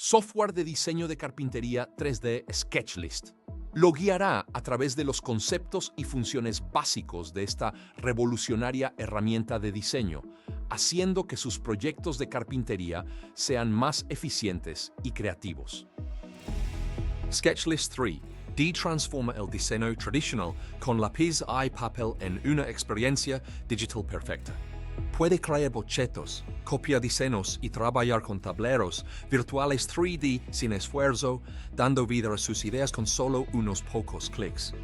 Software de diseño de carpintería 3D SketchList. Lo guiará a través de los conceptos y funciones básicos de esta revolucionaria herramienta de diseño, haciendo que sus proyectos de carpintería sean más eficientes y creativos. SketchList 3 transforma el diseño tradicional con lápiz y papel en una experiencia digital perfecta. Puede crear bocetos, copiar diseños y trabajar con tableros virtuales 3D sin esfuerzo, dando vida a sus ideas con solo unos pocos clics.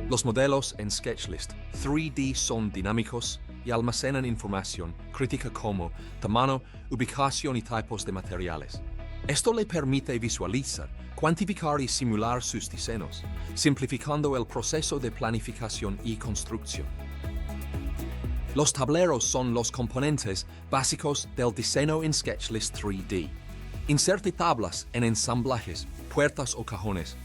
Los modelos en SketchList 3D son dinámicos y almacenan información crítica como tamaño, ubicación y tipos de materiales. Esto le permite visualizar, cuantificar y simular sus diseños, simplificando el proceso de planificación y construcción. Los tableros son los componentes básicos del diseño en SketchList 3D. Inserte tablas en ensamblajes, puertas o cajones.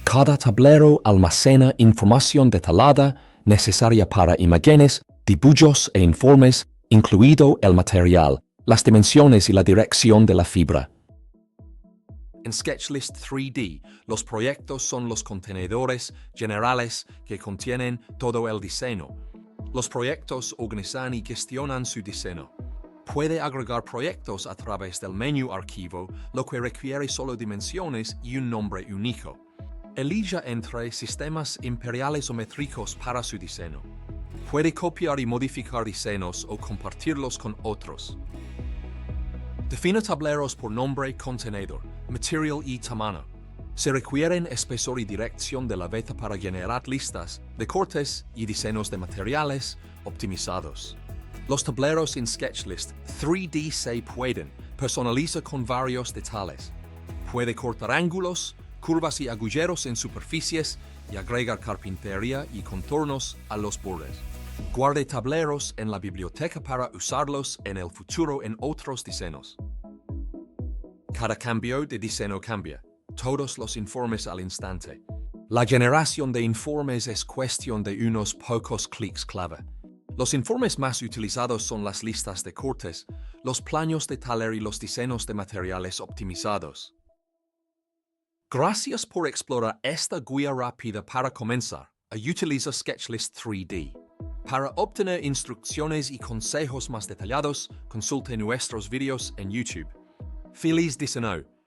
Cada tablero almacena información detallada necesaria para imágenes, dibujos e informes, incluido el material, las dimensiones y la dirección de la fibra. En SketchList 3D, los proyectos son los contenedores generales que contienen todo el diseño. Los proyectos organizan y gestionan su diseño. Puede agregar proyectos a través del menú Archivo, lo que requiere solo dimensiones y un nombre único. Elija entre sistemas imperiales o métricos para su diseño. Puede copiar y modificar diseños o compartirlos con otros. Define tableros por nombre, contenedor, material y tamaño. Se requieren espesor y dirección de la veta para generar listas de cortes y diseños de materiales optimizados. Los tableros en SketchList 3D se pueden personalizar con varios detalles. Puede cortar ángulos, curvas y agujeros en superficies y agregar carpintería y contornos a los bordes. Guarde tableros en la biblioteca para usarlos en el futuro en otros diseños. Cada cambio de diseño cambia todos los informes al instante. La generación de informes es cuestión de unos pocos clics clave. Los informes más utilizados son las listas de cortes, los planos de taller y los diseños de materiales optimizados. Gracias por explorar esta guía rápida para comenzar a utilizar SketchList 3D. Para obtener instrucciones y consejos más detallados, consulte nuestros vídeos en YouTube. ¡Feliz diseño!